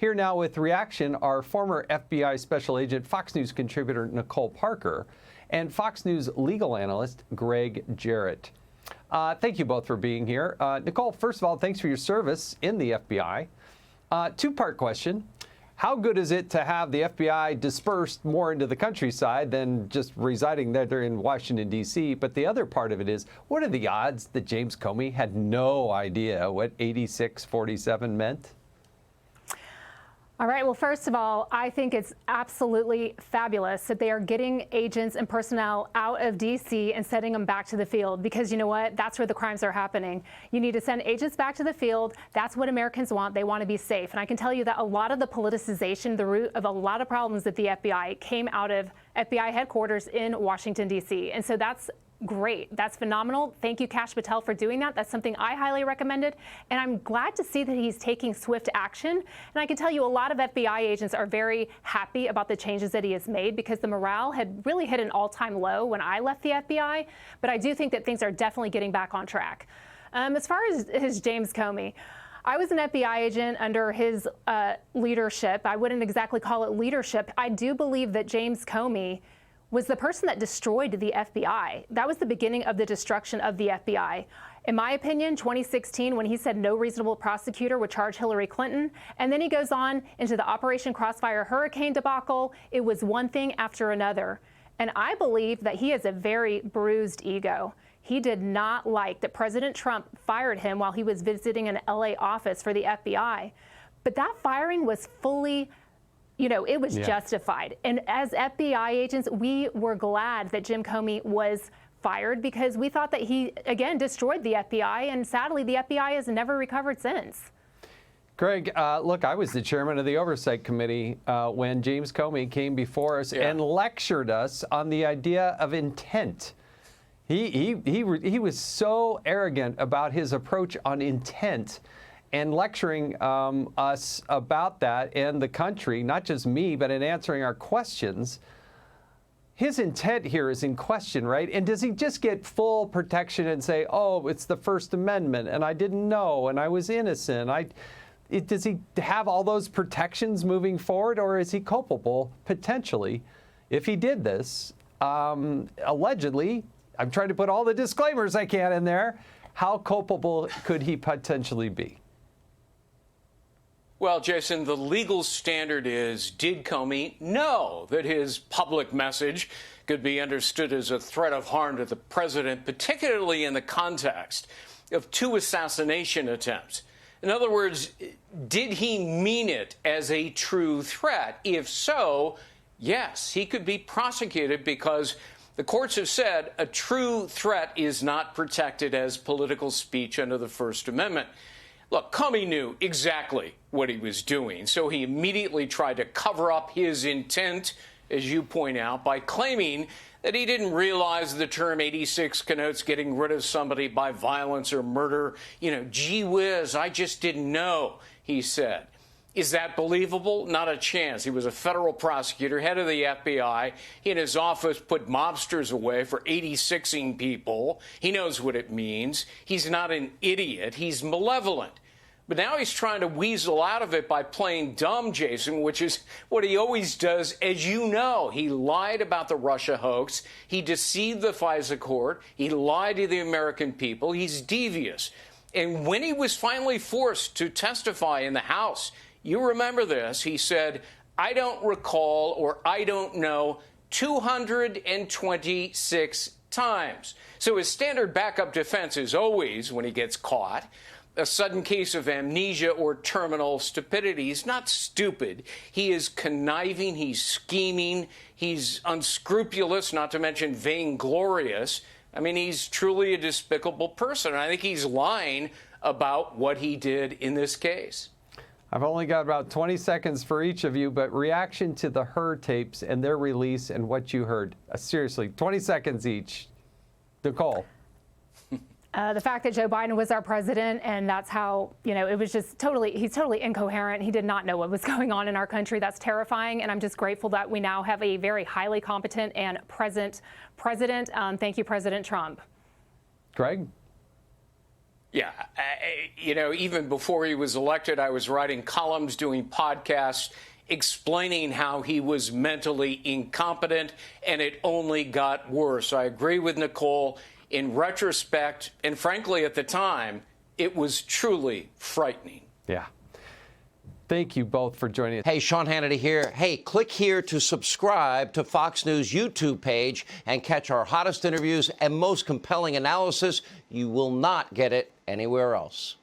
Here now with reaction are former FBI Special Agent, Fox News contributor Nicole Parker, and Fox News legal analyst Greg Jarrett. Thank you both for being here. Nicole, first of all, thanks for your service in the FBI. Two-part question. How good is it to have the FBI dispersed more into the countryside than just residing there in Washington, D.C.? But the other part of it is, what are the odds that James Comey had no idea what 8647 meant? All right. Well, first of all, I think it's absolutely fabulous that they are getting agents and personnel out of D.C. and sending them back to the field, because you know what? That's where the crimes are happening. You need to send agents back to the field. That's what Americans want. They want to be safe. And I can tell you that a lot of the politicization, the root of a lot of problems at the FBI came out of FBI headquarters in Washington, D.C. And so that's great. That's phenomenal. Thank you, Kash Patel, for doing that. That's something I highly recommended. And I'm glad to see that he's taking swift action. And I can tell you a lot of FBI agents are very happy about the changes that he has made, because the morale had really hit an all-time low when I left the FBI. But I do think that things are definitely getting back on track. As far as James Comey, I was an FBI agent under his leadership. I wouldn't exactly call it leadership. I do believe that James Comey was the person that destroyed the FBI. That was the beginning of the destruction of the FBI. In my opinion, 2016, when he said no reasonable prosecutor would charge Hillary Clinton, and then he goes on into the Operation Crossfire Hurricane debacle, it was one thing after another. And I believe that he has a very bruised ego. He did not like that President Trump fired him while he was visiting an LA office for the FBI. But that firing was fully, it was justified. And as FBI agents, we were glad that Jim Comey was fired, because we thought that he, again, destroyed the FBI. And sadly, the FBI has never recovered since. Greg, look, I was the chairman of the Oversight Committee when James Comey came before us and lectured us on the idea of intent. He was so arrogant about his approach on intent, and lecturing us about that and the country, not just me, but in answering our questions. His intent here is in question, right? And does he just get full protection and say, oh, it's the First Amendment, and I didn't know, and I was innocent? Does he have all those protections moving forward, or is he culpable, potentially, if he did this? Allegedly, I'm trying to put all the disclaimers I can in there. How culpable could he potentially be? Well, Jason, the legal standard is, did Comey know that his public message could be understood as a threat of harm to the president, particularly in the context of 2 assassination attempts? In other words, did he mean it as a true threat? If so, yes, he could be prosecuted, because the courts have said a true threat is not protected as political speech under the First Amendment. Look, Comey knew exactly what he was doing, so he immediately tried to cover up his intent, as you point out, by claiming that he didn't realize the term 86 connotes getting rid of somebody by violence or murder. Gee whiz, I just didn't know, he said. Is that believable? Not a chance. He was a federal prosecutor, head of the FBI. He and his office put mobsters away for 86ing people. He knows what it means. He's not an idiot. He's malevolent. But now he's trying to weasel out of it by playing dumb, Jason, which is what he always does. As you know, he lied about the Russia hoax. He deceived the FISA court. He lied to the American people. He's devious. And when he was finally forced to testify in the House, you remember this, he said, I don't recall, or I don't know, 226 times. So his standard backup defense is always, when he gets caught, a sudden case of amnesia or terminal stupidity. He's not stupid. He is conniving. He's scheming. He's unscrupulous, not to mention vainglorious. I mean, he's truly a despicable person. I think he's lying about what he did in this case. I've only got about 20 seconds for each of you, but reaction to the Hur tapes and their release and what you heard. Seriously, 20 seconds each. Nicole. The fact that Joe Biden was our president, and that's how, it was just he's totally incoherent. He did not know what was going on in our country. That's terrifying. And I'm just grateful that we now have a very highly competent and present president. Thank you, President Trump. Greg? Yeah, even before he was elected, I was writing columns, doing podcasts, explaining how he was mentally incompetent, and it only got worse. I agree with Nicole. In retrospect, and frankly at the time, it was truly frightening. Yeah. Thank you both for joining us. Hey, Sean Hannity here. Hey, click here to subscribe to Fox News YouTube page and catch our hottest interviews and most compelling analysis. You will not get it anywhere else.